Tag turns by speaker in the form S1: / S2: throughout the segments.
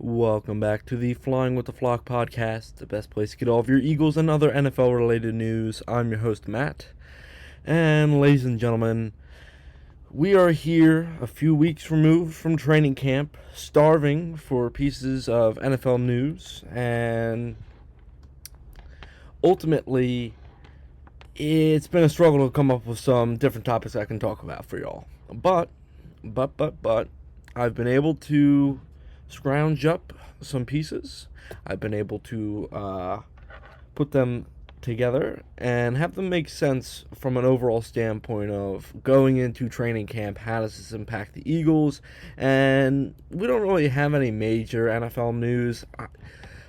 S1: Welcome back to the Flying with the Flock podcast, the best place to get all of your Eagles and other NFL related news. I'm your host, Matt. And ladies and gentlemen, we are here a few weeks removed from training camp, starving for pieces of NFL news, and ultimately, it's been a struggle to come up with some different topics I can talk about for y'all. But, I've been able to scrounge up some pieces. I've been able to put them together and have them make sense from an overall standpoint of going into training camp. How does this impact the Eagles? And we don't really have any major NFL news.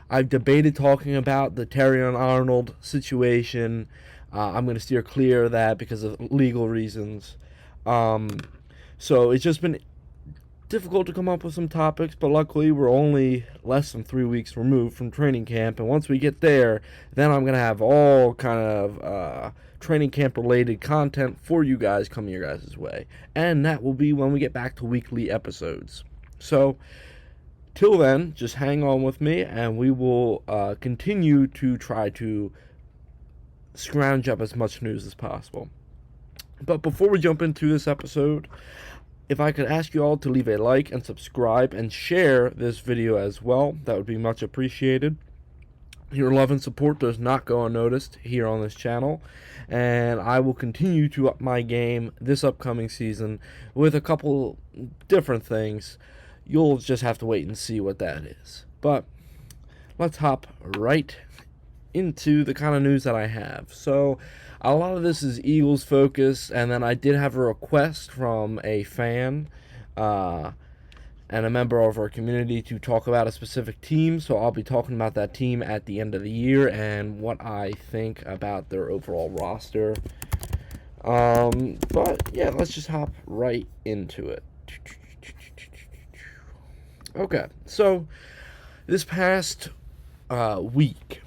S1: I've debated talking about the Terrion Arnold situation. I'm going to steer clear of that because of legal reasons. So it's just been difficult to come up with some topics, but luckily we're only less than 3 weeks removed from training camp, and once we get there, then I'm going to have all kind of training camp related content for you guys coming your guys' way, and that will be when we get back to weekly episodes. So till then, just hang on with me, and we will continue to try to scrounge up as much news as possible. But before we jump into this episode, if I could ask you all to leave a like and subscribe and share this video as well, that would be much appreciated. Your love and support does not go unnoticed here on this channel, and I will continue to up my game this upcoming season with a couple different things. You'll just have to wait and see what that is. But let's hop right into the kind of news that I have. So a lot of this is Eagles focus, and then I did have a request from a fan and a member of our community to talk about a specific team, so I'll be talking about that team at the end of the year and what I think about their overall roster. But yeah, let's just hop right into it. Okay, so this past week,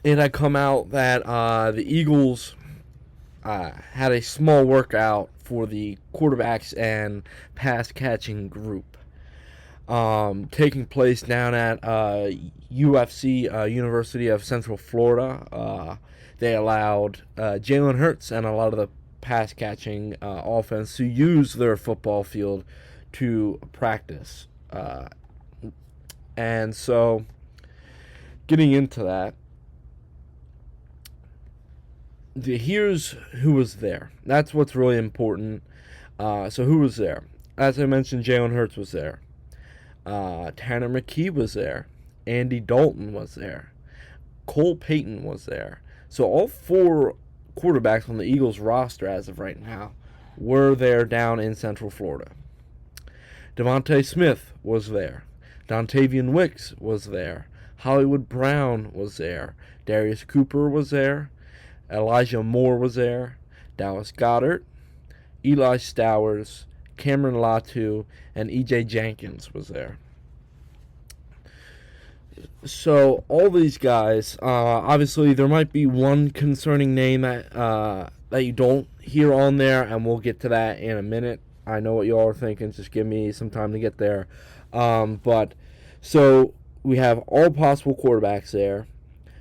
S1: it had come out that the Eagles had a small workout for the quarterbacks and pass-catching group taking place down at UFC, University of Central Florida. They allowed Jalen Hurts and a lot of the pass-catching offense to use their football field to practice. And so, getting into that, here's who was there. That's what's really important. So who was there? As I mentioned, Jalen Hurts was there. Tanner McKee was there. Andy Dalton was there. Cole Payton was there. So all four quarterbacks on the Eagles roster as of right now were there down in Central Florida. Devontae Smith was there. Dontavian Wicks was there. Hollywood Brown was there. Darius Cooper was there. Elijah Moore was there, Dallas Goedert, Eli Stowers, Cameron Latu, and E.J. Jenkins was there. So all these guys, obviously there might be one concerning name that you don't hear on there, and we'll get to that in a minute. I know what you all are thinking, just give me some time to get there. But so we have all possible quarterbacks there.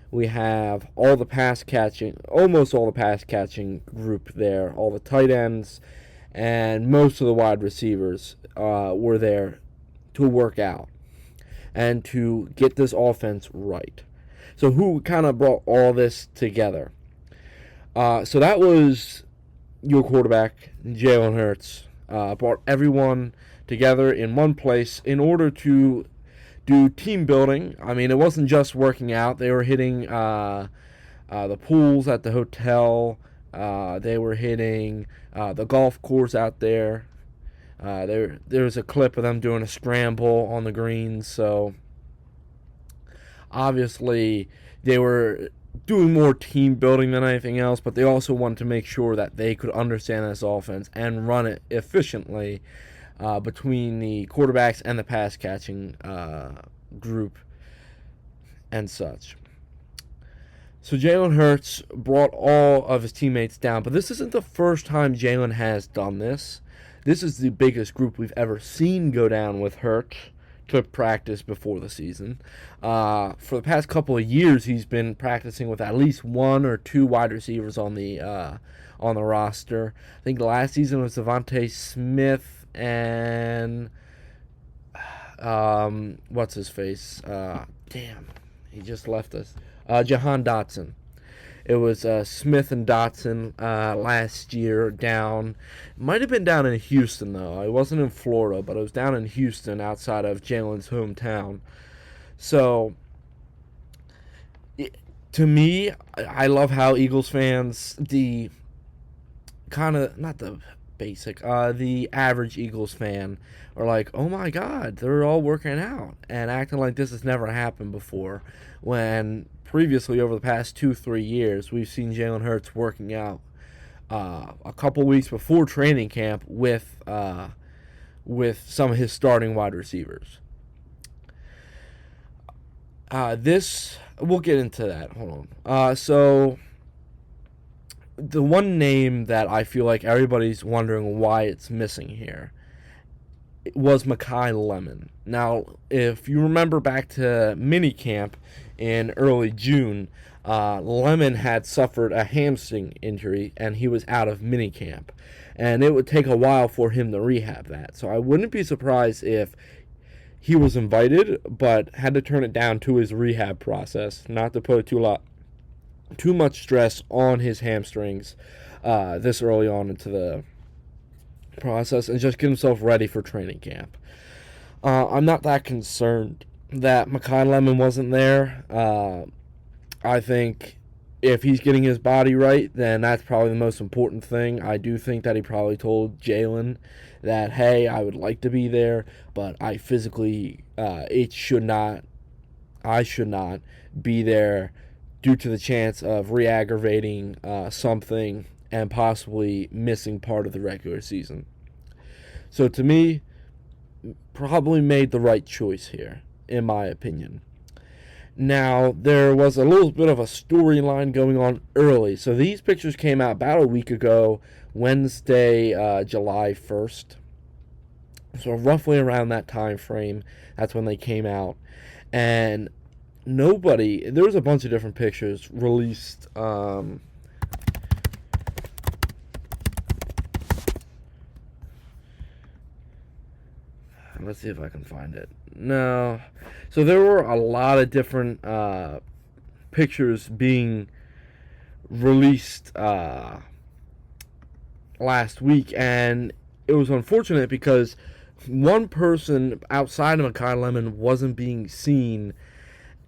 S1: We have all the almost all the pass catching group there, all the tight ends, and most of the wide receivers were there to work out and to get this offense right. So who kind of brought all this together? So that was your quarterback, Jalen Hurts, brought everyone together in one place in order to do team building. I mean, it wasn't just working out. They were hitting the pools at the hotel. They were hitting the golf course out there. There's a clip of them doing a scramble on the greens. So obviously they were doing more team building than anything else, but they also wanted to make sure that they could understand this offense and run it efficiently between the quarterbacks and the pass-catching group and such. So Jalen Hurts brought all of his teammates down, but this isn't the first time Jalen has done this. This is the biggest group we've ever seen go down with Hurts to practice before the season. For the past couple of years, he's been practicing with at least one or two wide receivers on the roster. I think last season was Devontae Smith and what's his face? Damn, he just left us. Jahan Dotson. It was Smith and Dotson last year down. Might have been down in Houston, though. I wasn't in Florida, but it was down in Houston outside of Jalen's hometown. So, to me, I love how Eagles fans, the kind of, not the basic, the average Eagles fan, are like, oh my God, they're all working out and acting like this has never happened before, when previously, over the past 2-3 years, we've seen Jalen Hurts working out a couple weeks before training camp with some of his starting wide receivers. We'll get into that. Hold on. So, the one name that I feel like everybody's wondering why it's missing here was Makai Lemon. Now, if you remember back to minicamp in early June, Lemon had suffered a hamstring injury and he was out of minicamp. And it would take a while for him to rehab that. So I wouldn't be surprised if he was invited but had to turn it down to his rehab process, not to put too much stress on his hamstrings this early on into the process, and just get himself ready for training camp. I'm not that concerned that Makai Lemon wasn't there. I think if he's getting his body right, then that's probably the most important thing. I do think that he probably told Jalen that, hey, I would like to be there, but I physically, I should not be there due to the chance of re-aggravating something and possibly missing part of the regular season. So to me, probably made the right choice here, in my opinion. Now, there was a little bit of a storyline going on early. So these pictures came out about a week ago, Wednesday, July 1st. So roughly around that time frame, that's when they came out. And there was a bunch of different pictures released. Let's see if I can find it. No. So there were a lot of different pictures being released last week, and it was unfortunate because one person outside of Makai Lemon wasn't being seen,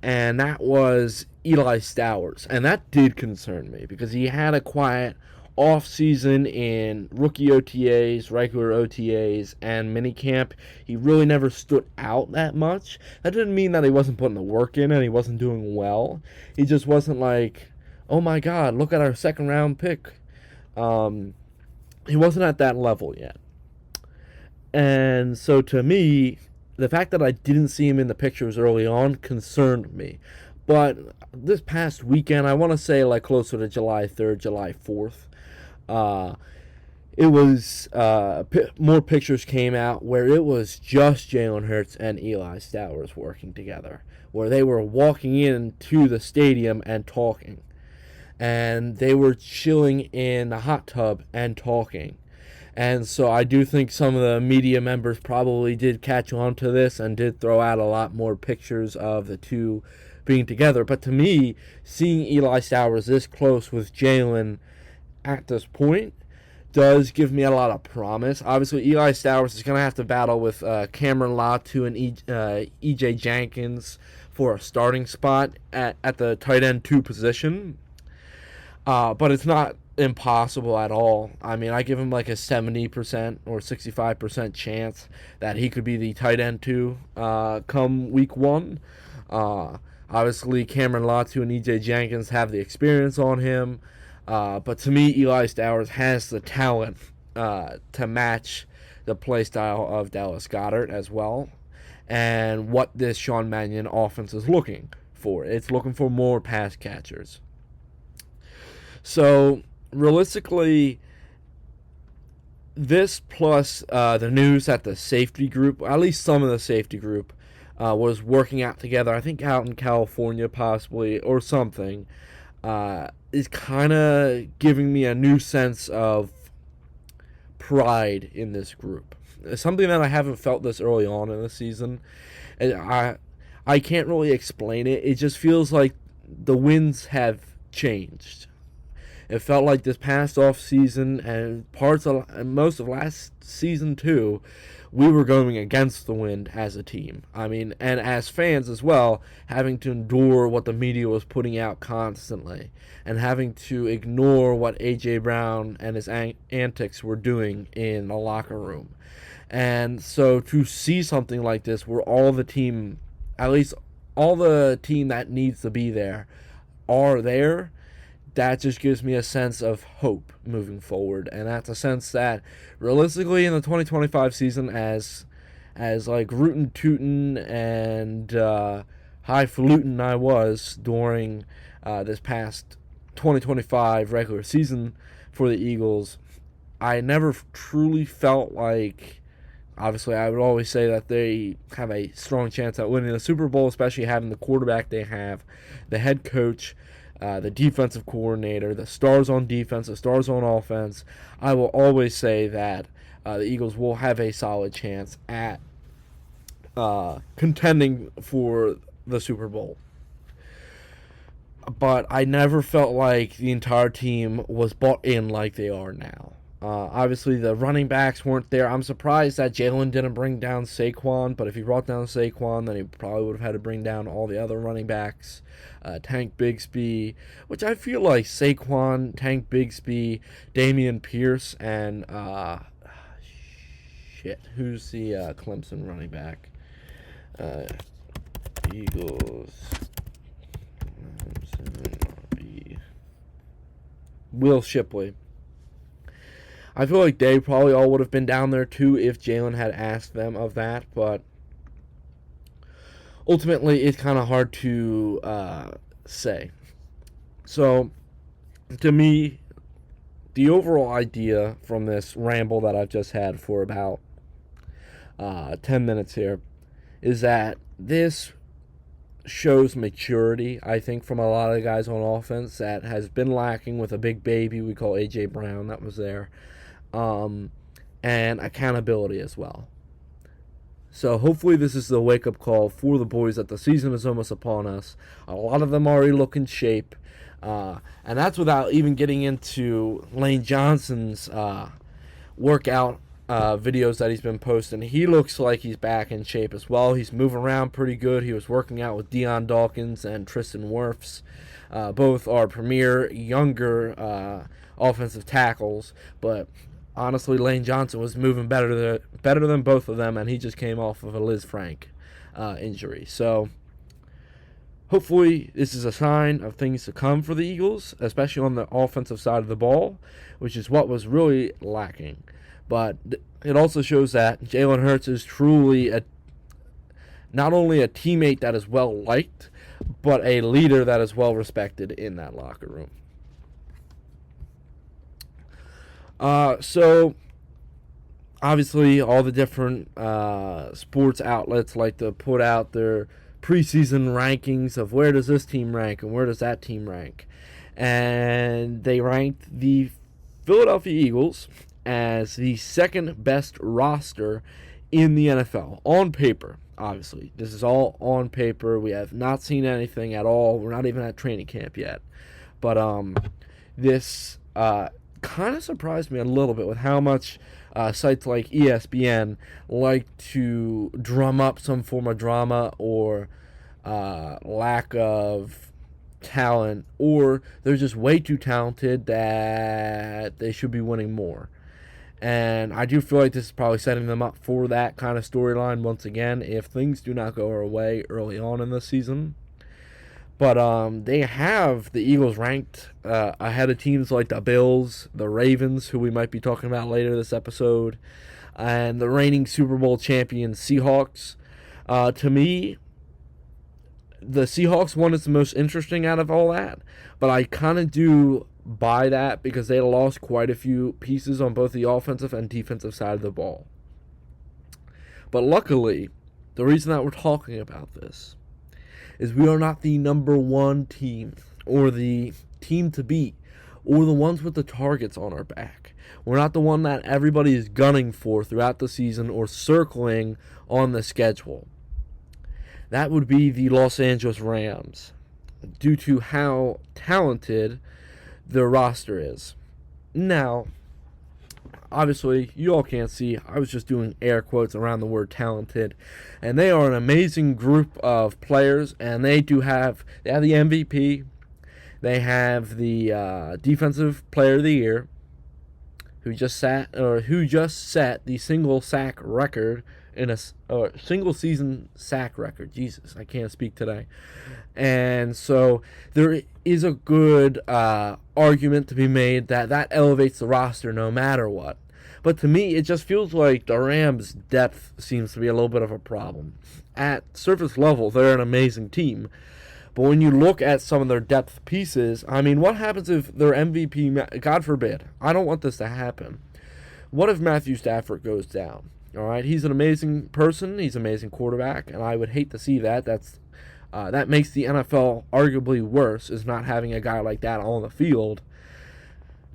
S1: and that was Eli Stowers. And that did concern me because he had a quiet off-season in rookie OTAs, regular OTAs, and minicamp. He really never stood out that much. That didn't mean that he wasn't putting the work in and he wasn't doing well. He just wasn't like, oh my God, look at our second-round pick. He wasn't at that level yet. And so to me, the fact that I didn't see him in the pictures early on concerned me. But this past weekend, I want to say like closer to July 3rd, July 4th, it was more pictures came out where it was just Jalen Hurts and Eli Stowers working together, where they were walking into the stadium and talking, and they were chilling in the hot tub and talking. And so I do think some of the media members probably did catch on to this and did throw out a lot more pictures of the two being together. But to me, seeing Eli Stowers this close with Jalen at this point does give me a lot of promise. Obviously, Eli Stowers is going to have to battle with Cameron Latu and E.J. Jenkins for a starting spot at the tight end 2 position. But it's not impossible at all. I mean, I give him like a 70% or 65% chance that he could be the tight end 2 come week 1. Obviously, Cameron Latu and E.J. Jenkins have the experience on him. But to me, Eli Stowers has the talent to match the play style of Dallas Goedert as well, and what this Sean Mannion offense is looking for. It's looking for more pass catchers. So, realistically, this plus the news that the safety group, at least some of the safety group, was working out together, I think out in California possibly, or something, is kind of giving me a new sense of pride in this group. It's something that I haven't felt this early on in the season. And I can't really explain it. It just feels like the winds have changed. It felt like this past off season and most of last season too, we were going against the wind as a team. I mean, and as fans as well, having to endure what the media was putting out constantly and having to ignore what A.J. Brown and his antics were doing in the locker room. And so to see something like this where all the team, at least all the team that needs to be there, are there, that just gives me a sense of hope moving forward. And that's a sense that realistically in the 2025 season, as like rootin' tootin' and highfalutin I was during this past 2025 regular season for the Eagles, I never truly felt like, obviously I would always say that they have a strong chance at winning the Super Bowl, especially having the quarterback they have, the head coach, the defensive coordinator, the stars on defense, the stars on offense. I will always say that the Eagles will have a solid chance at contending for the Super Bowl. But I never felt like the entire team was bought in like they are now. Obviously, the running backs weren't there. I'm surprised that Jalen didn't bring down Saquon, but if he brought down Saquon, then he probably would have had to bring down all the other running backs. Tank Bigsby, which I feel like Saquon, Tank Bigsby, Dameon Pierce, and who's the Clemson running back? Eagles. Will Shipley. I feel like they probably all would have been down there too if Jalen had asked them of that, but ultimately it's kind of hard to say. So, to me, the overall idea from this ramble that I've just had for about 10 minutes here is that this shows maturity, I think, from a lot of the guys on offense that has been lacking with a big baby we call A.J. Brown that was there. And accountability as well. So hopefully this is the wake-up call for the boys that the season is almost upon us. A lot of them already look in shape. And that's without even getting into Lane Johnson's workout videos that he's been posting. He looks like he's back in shape as well. He's moving around pretty good. He was working out with Dion Dawkins and Tristan Wirfs. Both are premier, younger offensive tackles, but honestly, Lane Johnson was moving better than both of them, and he just came off of a Liz Frank injury. So hopefully this is a sign of things to come for the Eagles, especially on the offensive side of the ball, which is what was really lacking. But it also shows that Jalen Hurts is truly not only a teammate that is well liked, but a leader that is well respected in that locker room. So obviously all the different sports outlets like to put out their preseason rankings of where does this team rank and where does that team rank. And they ranked the Philadelphia Eagles as the second best roster in the NFL on paper. Obviously, this is all on paper. We have not seen anything at all. We're not even at training camp yet. But this kind of surprised me a little bit with how much sites like ESPN like to drum up some form of drama or lack of talent, or they're just way too talented that they should be winning more. And I do feel like this is probably setting them up for that kind of storyline once again if things do not go our way early on in the season. But they have the Eagles ranked ahead of teams like the Bills, the Ravens, who we might be talking about later this episode, and the reigning Super Bowl champion Seahawks. To me, the Seahawks one is the most interesting out of all that, but I kind of do buy that because they lost quite a few pieces on both the offensive and defensive side of the ball. But luckily, the reason that we're talking about this is we are not the number one team or the team to beat or the ones with the targets on our back. We're not the one that everybody is gunning for throughout the season or circling on the schedule. That would be the Los Angeles Rams, due to how talented their roster is. Now, obviously, you all can't see. I was just doing air quotes around the word talented. And they are an amazing group of players, and they have the MVP. They have the Defensive Player of the Year, who just set the single sack record in a single season sack record. Jesus, I can't speak today. And so there is a good argument to be made that elevates the roster no matter what. But to me, it just feels like the Rams' depth seems to be a little bit of a problem. At surface level, they're an amazing team. But when you look at some of their depth pieces, I mean, what happens if their MVP, God forbid, I don't want this to happen. What if Matthew Stafford goes down? All right, he's an amazing person, he's an amazing quarterback, and I would hate to see that. That makes the NFL arguably worse, is not having a guy like that on the field.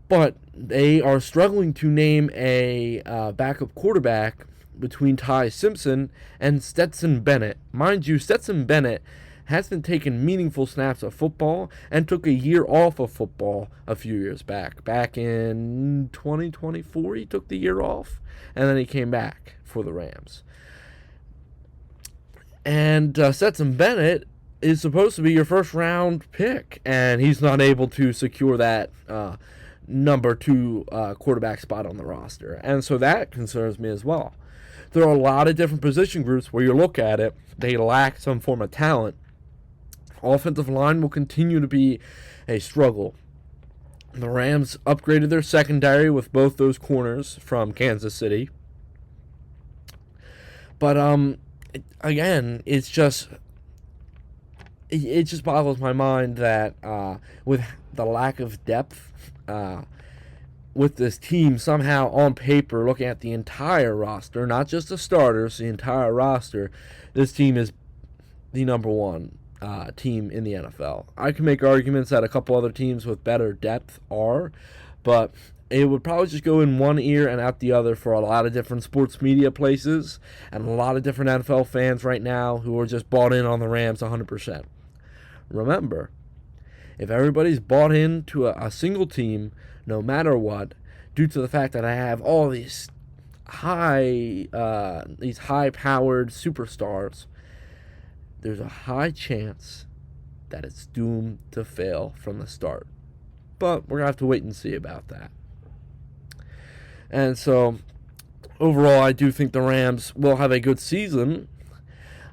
S1: But they are struggling to name a backup quarterback between Ty Simpson and Stetson Bennett. Mind you, Stetson Bennett hasn't taken meaningful snaps of football and took a year off of football a few years back. Back in 2024, he took the year off, and then he came back for the Rams. And Stetson Bennett is supposed to be your first-round pick, and he's not able to secure that number 2 quarterback spot on the roster. And so that concerns me as well. There are a lot of different position groups where you look at it, they lack some form of talent. Offensive line will continue to be a struggle. The Rams upgraded their secondary with both those corners from Kansas City. But again, it just boggles my mind that with the lack of depth with this team, somehow on paper, looking at the entire roster, not just the starters, the entire roster, this team is the number one team in the NFL. I can make arguments that a couple other teams with better depth are, but it would probably just go in one ear and out the other for a lot of different sports media places and a lot of different NFL fans right now who are just bought in on the Rams 100%. Remember, if everybody's bought into a single team, no matter what, due to the fact that I have all these high-powered superstars, there's a high chance that it's doomed to fail from the start. But we're going to have to wait and see about that. And so, overall, I do think the Rams will have a good season.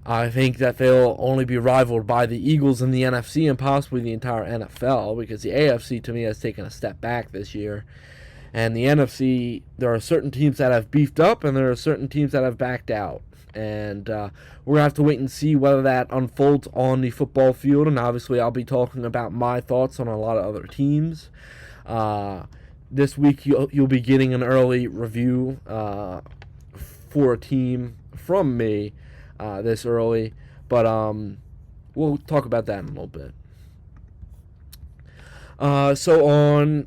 S1: I think that they'll only be rivaled by the Eagles in the NFC and possibly the entire NFL, because the AFC, to me, has taken a step back this year. And the NFC, there are certain teams that have beefed up, and there are certain teams that have backed out. And we're going to have to wait and see whether that unfolds on the football field. And obviously, I'll be talking about my thoughts on a lot of other teams. This week, you'll be getting an early review for a team from me this early. But we'll talk about that in a little bit. So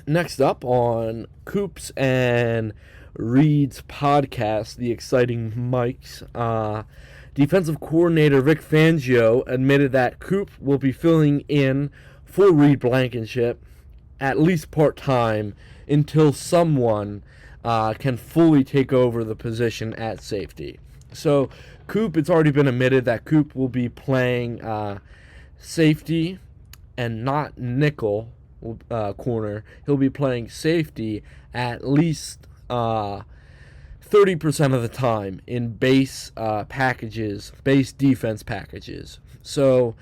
S1: next up on Coops and Reed's podcast, The Exciting Mics, defensive coordinator Vic Fangio admitted that Coop will be filling in for Reed Blankenship at least part-time until someone can fully take over the position at safety. So Coop, it's already been admitted that Coop will be playing safety and not nickel corner. He'll be playing safety at least 30% of the time in base packages, base defense packages. So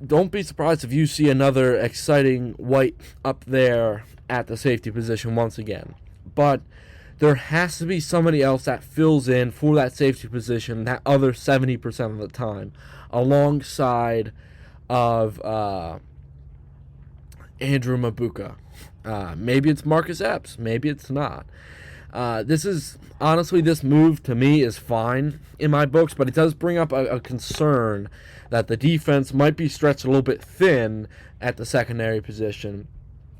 S1: don't be surprised if you see another exciting white up there at the safety position once again. But there has to be somebody else that fills in for that safety position that other 70% of the time, alongside of Andrew Mabuka. Maybe it's Marcus Epps. Maybe it's not. This move to me is fine in my books, but it does bring up a concern that the defense might be stretched a little bit thin at the secondary position,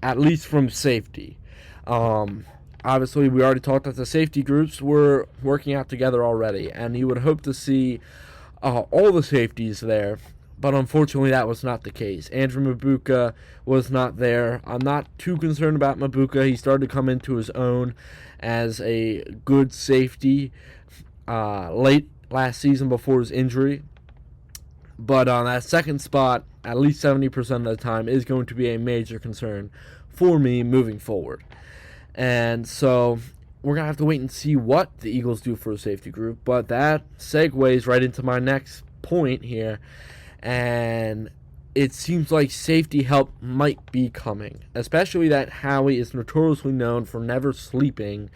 S1: at least from safety. Obviously, we already talked that the safety groups were working out together already, and you would hope to see all the safeties there, but unfortunately that was not the case. Andrew Mabuka was not there. I'm not too concerned about Mabuka. He started to come into his own as a good safety late last season before his injury. But on that second spot, at least 70% of the time, is going to be a major concern for me moving forward. And so we're going to have to wait and see what the Eagles do for a safety group. But that segues right into my next point here. And it seems like safety help might be coming, especially that Howie is notoriously known for never sleeping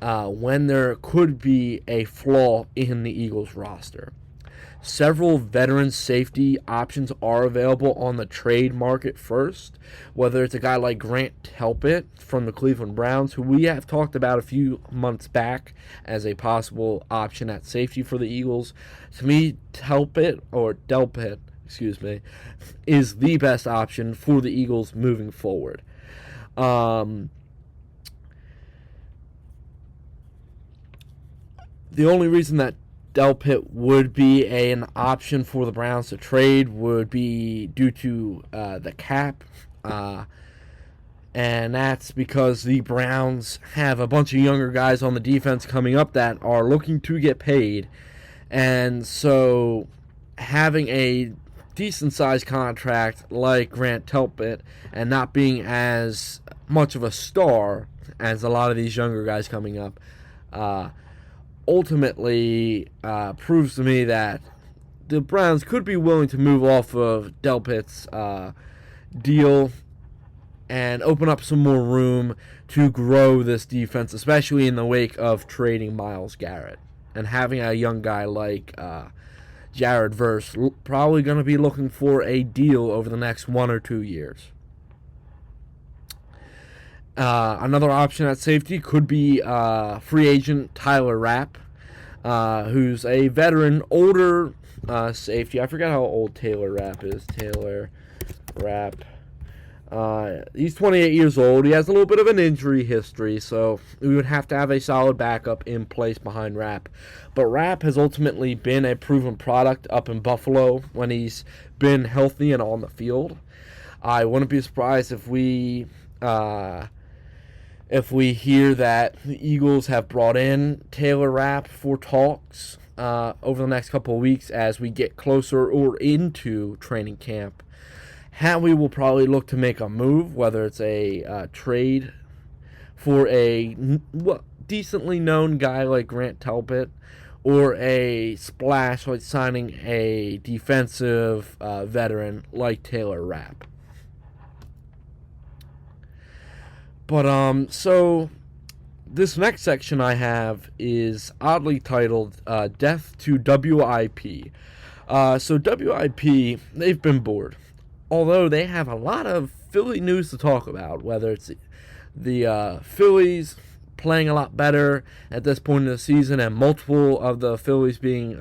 S1: when there could be a flaw in the Eagles roster. Several veteran safety options are available on the trade market first, whether it's a guy like Grant Delpit from the Cleveland Browns, who we have talked about a few months back as a possible option at safety for the Eagles. To me, Delpit, is the best option for the Eagles moving forward. The only reason that Delpit would be an option for the Browns to trade would be due to the cap, and that's because the Browns have a bunch of younger guys on the defense coming up that are looking to get paid, and so having a decent-sized contract like Grant Delpit and not being as much of a star as a lot of these younger guys coming up ultimately proves to me that the Browns could be willing to move off of Delpit's deal and open up some more room to grow this defense, especially in the wake of trading Myles Garrett and having a young guy like Jared Verse probably going to be looking for a deal over the next 1 or 2 years. Another option at safety could be free agent Tyler Rapp, who's a veteran, older safety. I forgot how old Taylor Rapp is. Taylor Rapp. He's 28 years old. He has a little bit of an injury history, so we would have to have a solid backup in place behind Rapp. But Rapp has ultimately been a proven product up in Buffalo when he's been healthy and on the field. I wouldn't be surprised if we hear that the Eagles have brought in Taylor Rapp for talks over the next couple of weeks as we get closer or into training camp. Howie will probably look to make a move, whether it's a trade for a decently known guy like Grant Delpit, or a splash like signing a defensive veteran like Taylor Rapp. But so this next section I have is oddly titled Death to WIP. So WIP, they've been bored. Although they have a lot of Philly news to talk about, whether it's the Phillies playing a lot better at this point in the season and multiple of the Phillies being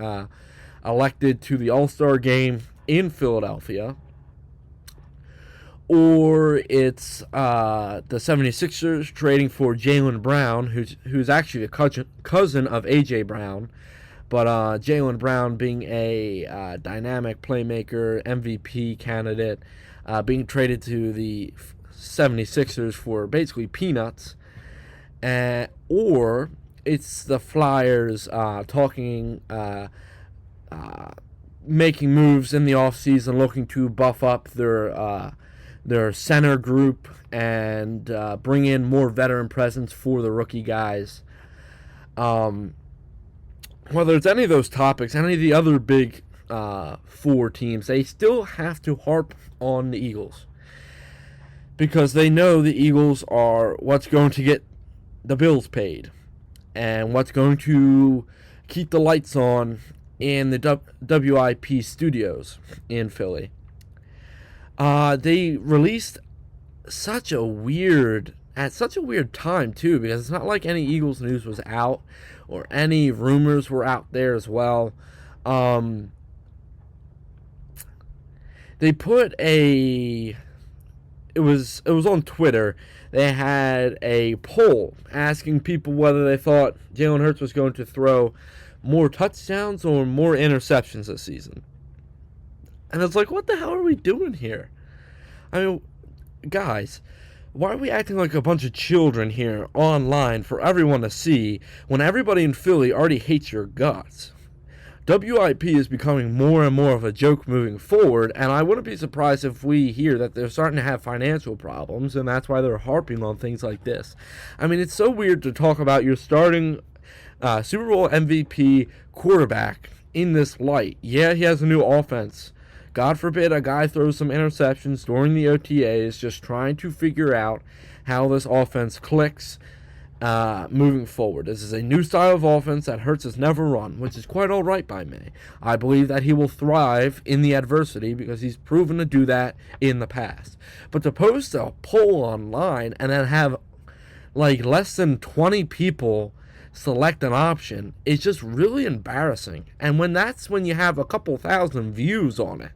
S1: elected to the All-Star game in Philadelphia, or it's the 76ers trading for Jaylen Brown, who's actually a cousin of A.J. Brown, but Jaylen Brown being a dynamic playmaker, MVP candidate, being traded to the 76ers for basically peanuts. Or it's the Flyers making moves in the offseason, looking to buff up their center group and bring in more veteran presence for the rookie guys. Whether it's any of those topics, any of the other big four teams, they still have to harp on the Eagles, because they know the Eagles are what's going to get the bills paid and what's going to keep the lights on in the WIP studios in Philly. They released such a weird at such a weird time, too, because it's not like any Eagles news was out or any rumors were out there as well. Um, they put a it was on Twitter. They had a poll asking people whether they thought Jalen Hurts was going to throw more touchdowns or more interceptions this season. And it's like, what the hell are we doing here? I mean, guys, why are we acting like a bunch of children here online for everyone to see when everybody in Philly already hates your guts? WIP is becoming more and more of a joke moving forward, and I wouldn't be surprised if we hear that they're starting to have financial problems, and that's why they're harping on things like this. I mean, it's so weird to talk about your starting Super Bowl MVP quarterback in this light. Yeah, he has a new offense. God forbid a guy throws some interceptions during the OTAs, just trying to figure out how this offense clicks moving forward. This is a new style of offense that Hurts has never run, which is quite all right by me. I believe that he will thrive in the adversity because he's proven to do that in the past. But to post a poll online and then have like less than 20 people select an option is just really embarrassing. And when you have a couple thousand views on it.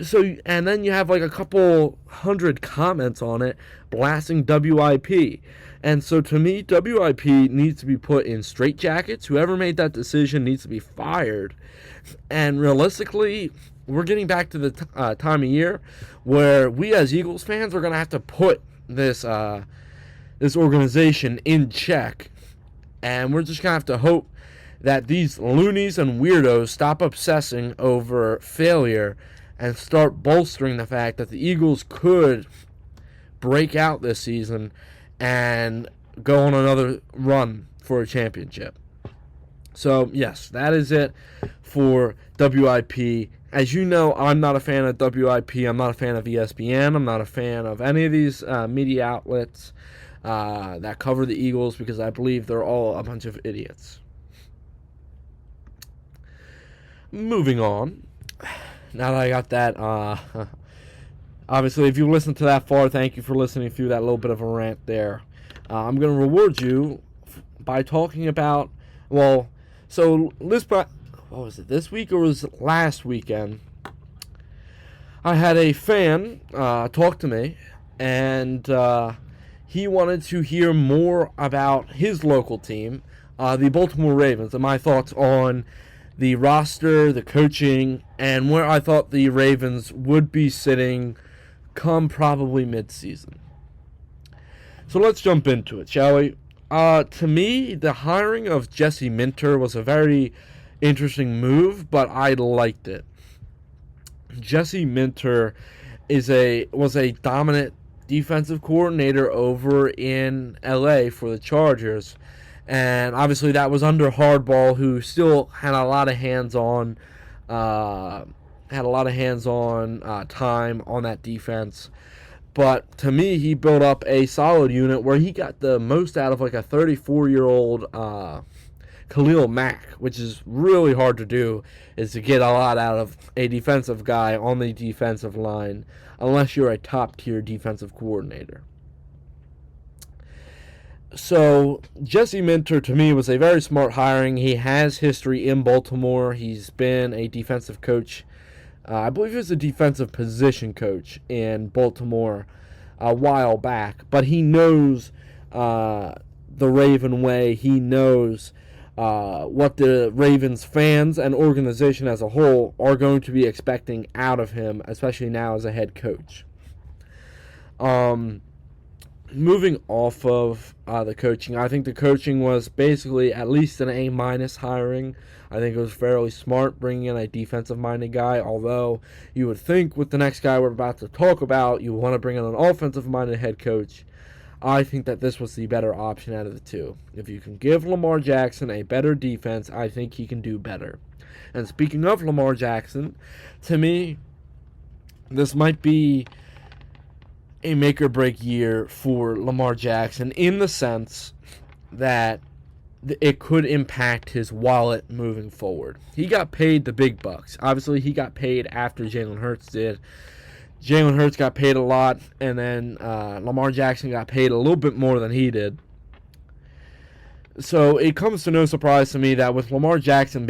S1: So, and then you have like a couple hundred comments on it blasting WIP. And so to me, WIP needs to be put in straitjackets. Whoever made that decision needs to be fired. And realistically, we're getting back to the time of year where we as Eagles fans are going to have to put this organization in check. And we're just going to have to hope that these loonies and weirdos stop obsessing over failure and start bolstering the fact that the Eagles could break out this season and go on another run for a championship. So, yes, that is it for WIP. As you know, I'm not a fan of WIP. I'm not a fan of ESPN. I'm not a fan of any of these media outlets that cover the Eagles because I believe they're all a bunch of idiots. Moving on. Now that I got that, obviously, if you listened to that far, thank you for listening through that little bit of a rant there. I'm going to reward you by talking about, what was it, this week or was it last weekend? I had a fan talk to me, and he wanted to hear more about his local team, the Baltimore Ravens, and my thoughts on the roster, the coaching, and where I thought the Ravens would be sitting come probably mid-season. So let's jump into it, shall we? To me, the hiring of Jesse Minter was a very interesting move, but I liked it. Jesse Minter was a dominant defensive coordinator over in LA for the Chargers. And obviously that was under Hardball, who still had a lot of hands-on time on that defense. But to me, he built up a solid unit where he got the most out of like a 34-year-old Khalil Mack, which is really hard to do, is to get a lot out of a defensive guy on the defensive line, unless you're a top-tier defensive coordinator. So, Jesse Minter, to me, was a very smart hiring. He has history in Baltimore. He's been a defensive coach. I believe he was a defensive position coach in Baltimore a while back. But he knows the Raven way. He knows what the Ravens fans and organization as a whole are going to be expecting out of him, especially now as a head coach. Moving off of the coaching, I think the coaching was basically at least an A- hiring. I think it was fairly smart bringing in a defensive-minded guy, although you would think with the next guy we're about to talk about, you want to bring in an offensive-minded head coach. I think that this was the better option out of the two. If you can give Lamar Jackson a better defense, I think he can do better. And speaking of Lamar Jackson, to me, this might be a make-or-break year for Lamar Jackson in the sense that it could impact his wallet moving forward. He got paid the big bucks. Obviously, he got paid after Jalen Hurts did Jalen Hurts got paid a lot, and then Lamar Jackson got paid a little bit more than he did. So it comes to no surprise to me that with Lamar Jackson,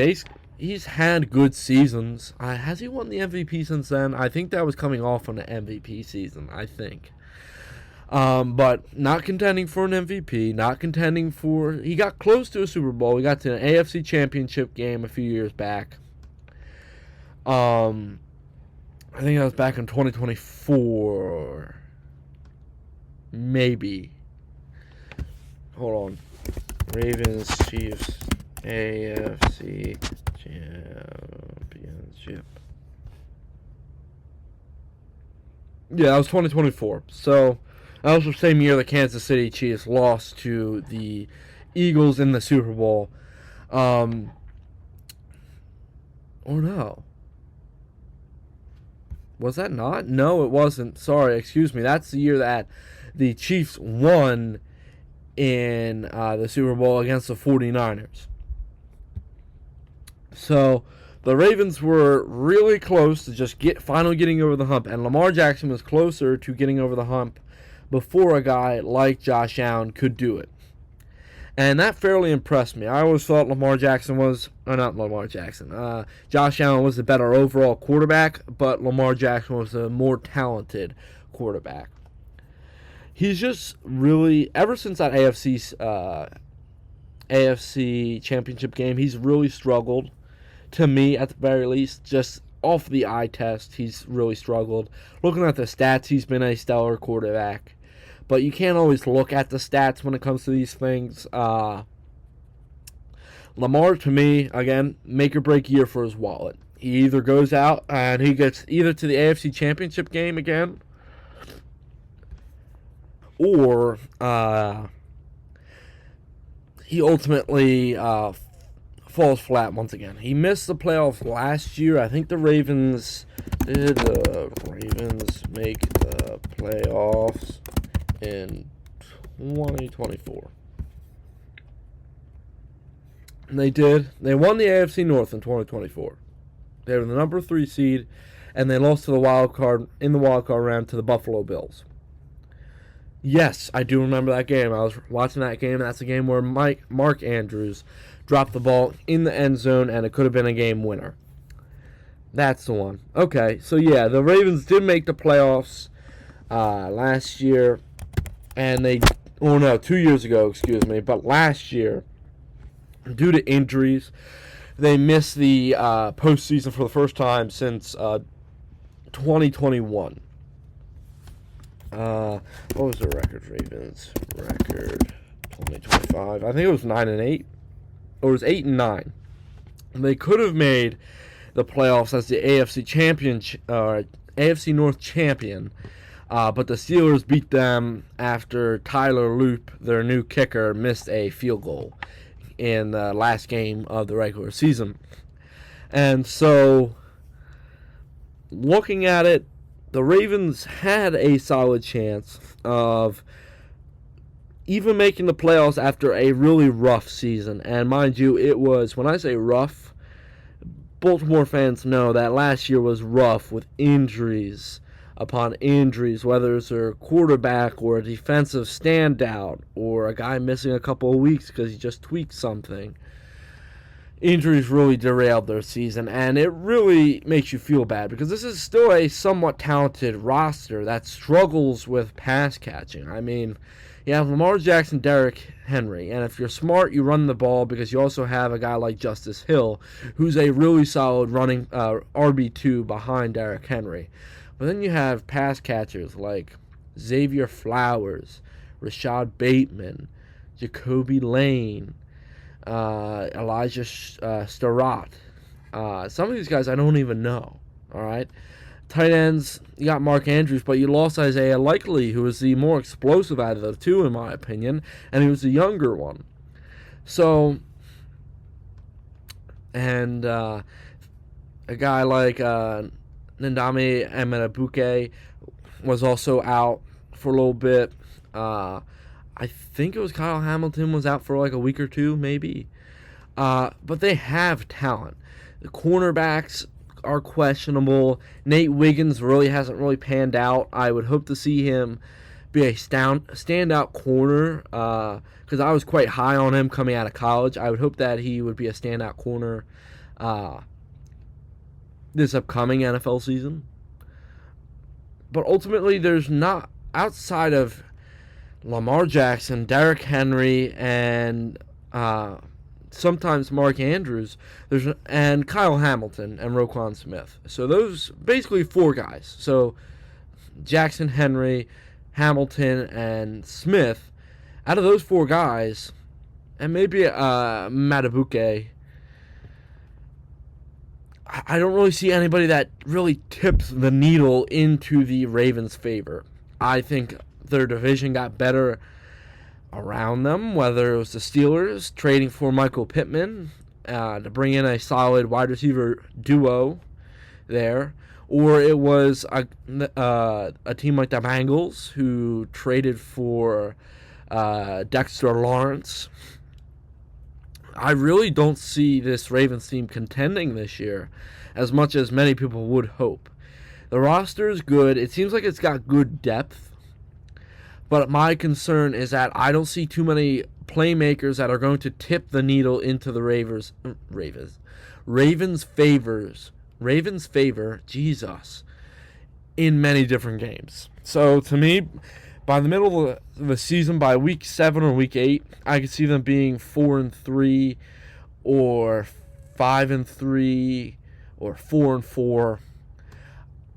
S1: he's had good seasons. Has he won the MVP since then? I think that was coming off on the MVP season, I think. But not contending for an MVP, not contending for... He got close to a Super Bowl. He got to an AFC Championship game a few years back. I think that was back in 2024. Maybe. Hold on. Ravens, Chiefs, AFC Championship. Yeah, that was 2024. So, that was the same year the Kansas City Chiefs lost to the Eagles in the Super Bowl. Or no. Was that not? No, it wasn't. Sorry, excuse me. That's the year that the Chiefs won in the Super Bowl against the 49ers. So, the Ravens were really close to just finally getting over the hump, and Lamar Jackson was closer to getting over the hump before a guy like Josh Allen could do it. And that fairly impressed me. I always thought Josh Allen was the better overall quarterback, but Lamar Jackson was the more talented quarterback. He's just really, ever since that AFC Championship game, he's really struggled. To me, at the very least, just off the eye test, he's really struggled. Looking at the stats, he's been a stellar quarterback. But you can't always look at the stats when it comes to these things. Lamar, to me, again, make or break year for his wallet. He either goes out and he gets either to the AFC Championship game again, or he ultimately falls flat once again. He missed the playoffs last year. I think the Ravens... Did the Ravens make the playoffs in 2024? And they did. They won the AFC North in 2024. They were the number 3 seed, and they lost to the wild card round to the Buffalo Bills. Yes, I do remember that game. I was watching that game. That's the game where Mark Andrews dropped the ball in the end zone, and it could have been a game winner. That's the one. Okay, so yeah, the Ravens did make the playoffs last year, and 2 years ago, excuse me, but last year, due to injuries, they missed the postseason for the first time since 2021. What was the record, Ravens? Record 2025. I think it was 9-8. Or it was 8-9. They could have made the playoffs as the AFC AFC North champion, but the Steelers beat them after Tyler Loop, their new kicker, missed a field goal in the last game of the regular season. And so, looking at it, the Ravens had a solid chance of even making the playoffs after a really rough season. And mind you, it was, when I say rough, Baltimore fans know that last year was rough with injuries upon injuries, whether it's a quarterback or a defensive standout or a guy missing a couple of weeks because he just tweaked something. Injuries really derailed their season, and it really makes you feel bad because this is still a somewhat talented roster that struggles with pass catching. I mean, you have Lamar Jackson, Derrick Henry, and if you're smart, you run the ball because you also have a guy like Justice Hill, who's a really solid running RB2 behind Derrick Henry. But then you have pass catchers like Xavier Flowers, Rashad Bateman, Jacoby Lane, Elijah Starrett. Some of these guys I don't even know. All right. Tight ends, you got Mark Andrews, but you lost Isaiah Likely, who was the more explosive out of the two, in my opinion, and he was the younger one. So, and a guy like Ndamukong Emebuke was also out for a little bit. I think it was Kyle Hamilton was out for like a week or two, maybe. But they have talent. The cornerbacks are questionable. Nate Wiggins really hasn't really panned out. I would hope to see him be a standout corner because I was quite high on him coming out of college. I would hope that he would be a standout corner this upcoming NFL season. But ultimately, there's not, outside of Lamar Jackson, Derrick Henry, and sometimes Mark Andrews, and Kyle Hamilton and Roquan Smith. So those basically 4 guys. So Jackson, Henry, Hamilton, and Smith. Out of those 4 guys, and maybe Madubuike, I don't really see anybody that really tips the needle into the Ravens' favor. I think their division got better around them, whether it was the Steelers trading for Michael Pittman to bring in a solid wide receiver duo there, or it was a team like the Bengals who traded for Dexter Lawrence. I really don't see this Ravens team contending this year as much as many people would hope. The roster is good. It seems like it's got good depth. But my concern is that I don't see too many playmakers that are going to tip the needle into the Ravens' favor, Jesus, in many different games. So to me, by the middle of the season, by week 7 or week 8, I could see them being 4-3 or 5-3 or 4-4.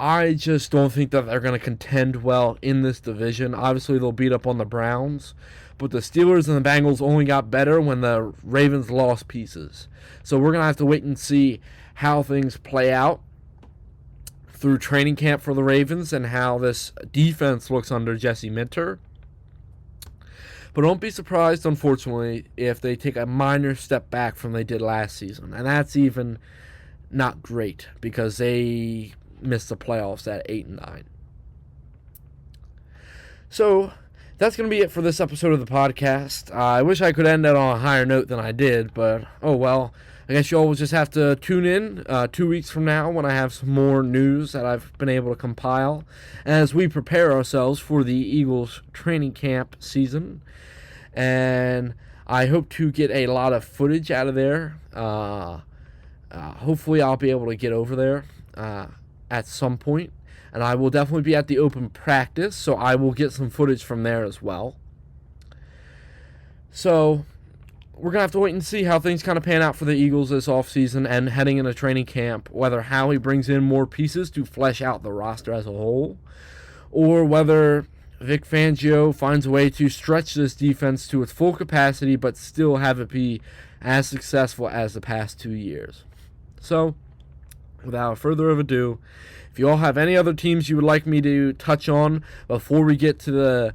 S1: I just don't think that they're going to contend well in this division. Obviously, they'll beat up on the Browns, but the Steelers and the Bengals only got better when the Ravens lost pieces. So we're going to have to wait and see how things play out through training camp for the Ravens and how this defense looks under Jesse Minter. But don't be surprised, unfortunately, if they take a minor step back from they did last season. And that's even not great because they missed the playoffs at 8-9. So that's going to be it for this episode of the podcast. I wish I could end it on a higher note than I did, but oh well. I guess you all will just have to tune in 2 weeks from now when I have some more news that I've been able to compile as we prepare ourselves for the Eagles training camp season. And I hope to get a lot of footage out of there. Hopefully I'll be able to get over there at some point. And I will definitely be at the open practice, so I will get some footage from there as well. So we're going to have to wait and see how things kind of pan out for the Eagles this offseason and heading into training camp, whether Howie brings in more pieces to flesh out the roster as a whole, or whether Vic Fangio finds a way to stretch this defense to its full capacity but still have it be as successful as the past 2 years. So, without further ado, if you all have any other teams you would like me to touch on before we get to the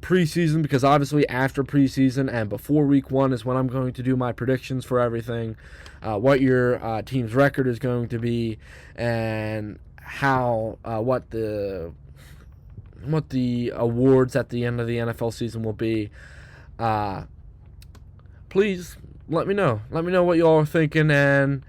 S1: preseason, because obviously after preseason and before week 1 is when I'm going to do my predictions for everything, what your team's record is going to be, and how what the awards at the end of the NFL season will be. Please let me know. Let me know what you all are thinking, and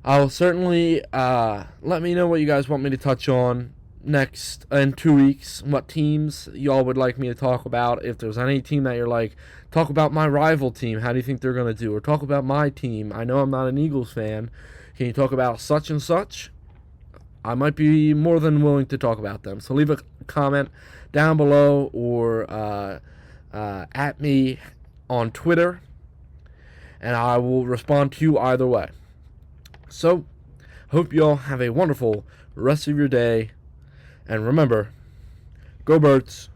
S1: I'll certainly let me know what you guys want me to touch on next in 2 weeks, what teams y'all would like me to talk about. If there's any team that you're like, talk about my rival team, how do you think they're going to do? Or talk about my team. I know I'm not an Eagles fan. Can you talk about such and such? I might be more than willing to talk about them. So leave a comment down below or at me on Twitter, and I will respond to you either way. So, hope you all have a wonderful rest of your day. And remember, go Birds.